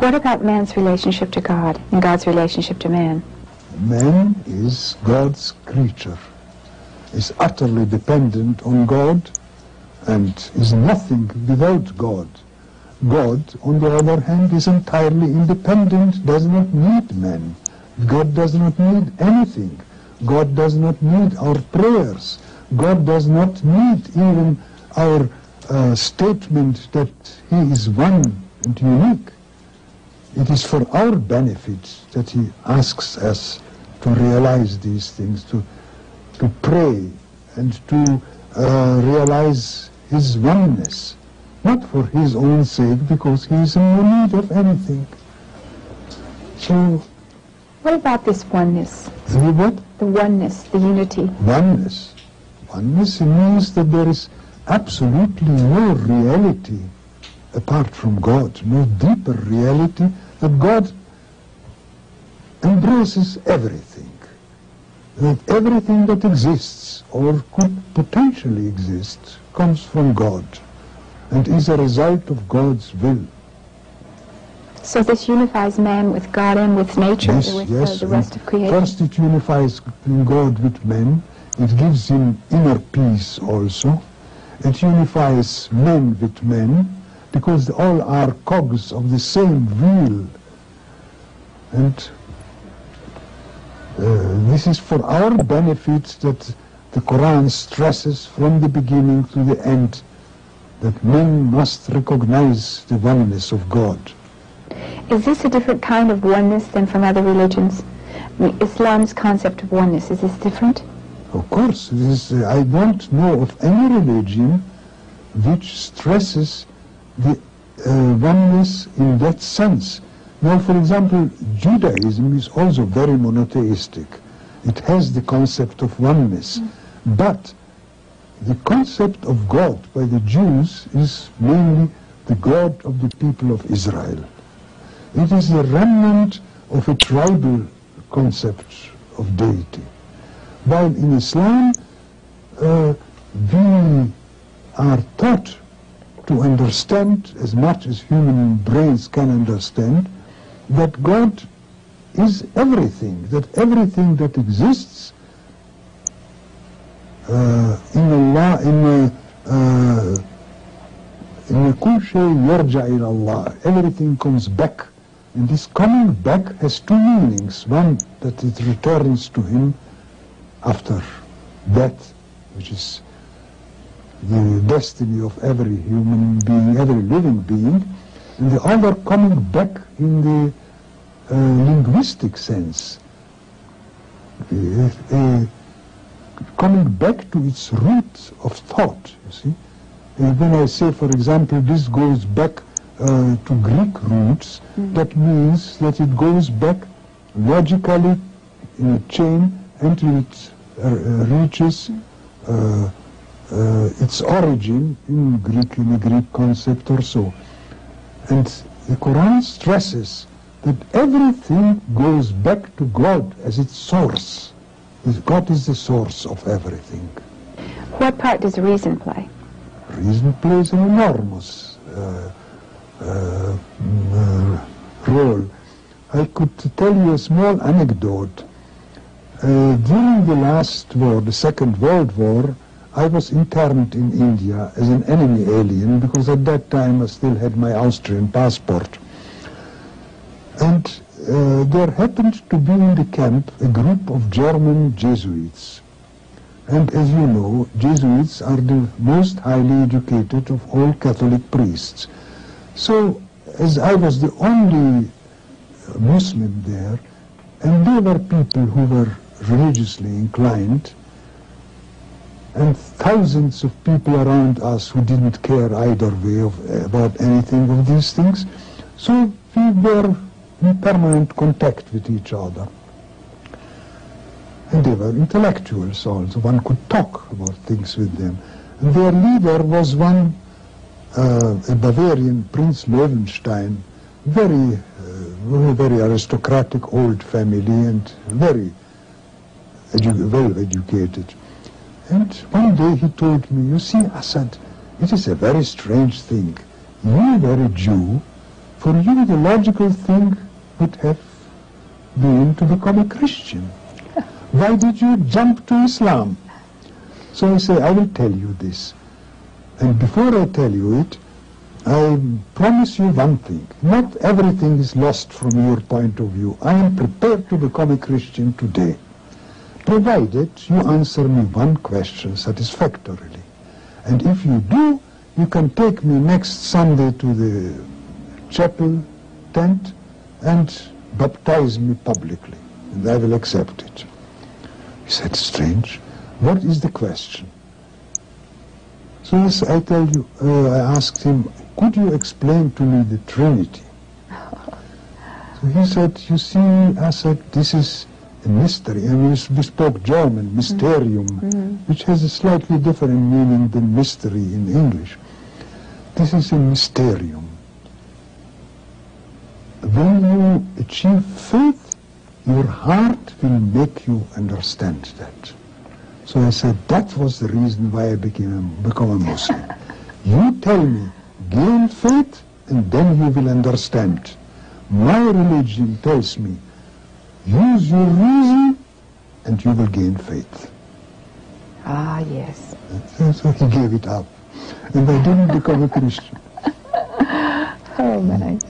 What about man's relationship to God and God's relationship to man? Man is God's creature, is utterly dependent on God, and is nothing without God. God, on the other hand, is entirely independent, does not need man. God does not need anything. God does not need our prayers. God does not need even our statement that He is one and unique. It is for our benefit that He asks us to realize these things, to pray and to realize His oneness, not for His own sake, because He is in no need of anything. So, what about this oneness? The what? The oneness, the unity. Oneness. Oneness means that there is absolutely no reality apart from God, no deeper reality, that God embraces everything. That everything that exists or could potentially exist comes from God and is a result of God's will. So this unifies man with God and with nature, Yes, with yes. the rest of creation. First it unifies God with man. It gives him inner peace also. It unifies men with men, because all are cogs of the same wheel. And this is for our benefit that the Quran stresses from the beginning to the end that men must recognize the oneness of God. Is this a different kind of oneness than from other religions? I mean, Islam's concept of oneness, is this different? Of course, I don't know of any religion which stresses the oneness in that sense. Now, for example, Judaism is also very monotheistic. It has the concept of oneness. But the concept of God by the Jews is mainly the God of the people of Israel. It is a remnant of a tribal concept of deity. While in Islam, we are taught to understand, as much as human brains can understand, that God is everything, that everything that exists in Allah, in kul shay yarja ila Allah, everything comes back. And this coming back has two meanings. One, that it returns to Him after death, which is the destiny of every human being, every living being, and the other coming back in the linguistic sense, coming back to its root of thought, you see. When I say, for example, this goes back to Greek roots, that means that it goes back logically in a chain until it reaches its origin in a Greek concept or so. And the Quran stresses that everything goes back to God as its source. God is the source of everything. What part does reason play? Reason plays an enormous role. I could tell you a small anecdote. During the last war, the Second World War, I was interned in India as an enemy alien, because at that time I still had my Austrian passport. And there happened to be in the camp a group of German Jesuits. And as you know, Jesuits are the most highly educated of all Catholic priests. So, as I was the only Muslim there, and there were people who were religiously inclined, and thousands of people around us who didn't care either way about anything of these things, so we were in permanent contact with each other. And they were intellectuals also. One could talk about things with them. And their leader was one, a Bavarian Prince Löwenstein, very aristocratic old family and very well educated. And one day he told me, you see, Asad, it is a very strange thing. You were a Jew For you, the logical thing would have been to become a Christian. Why did you jump to Islam? So I say, I will tell you this. And before I tell you it, I promise you one thing. Not everything is lost from your point of view. I am prepared to become a Christian today, provided you answer me one question satisfactorily. And if you do, you can take me next Sunday to the chapel tent and baptize me publicly, and I will accept it. He said, strange. What is the question? So yes, I tell you, I asked him, could you explain to me the Trinity? So he said, you see, Asad, this is a mystery. And we spoke German, mysterium, which has a slightly different meaning than mystery in English. This is a mysterium. When you achieve faith, your heart will make you understand that. So I said, that was the reason why I become a Muslim. You tell me, gain faith, and then you will understand. My religion tells me, use your reason, and you will gain faith. Ah, yes. So he gave it up. And I didn't become a Christian. Oh, nice.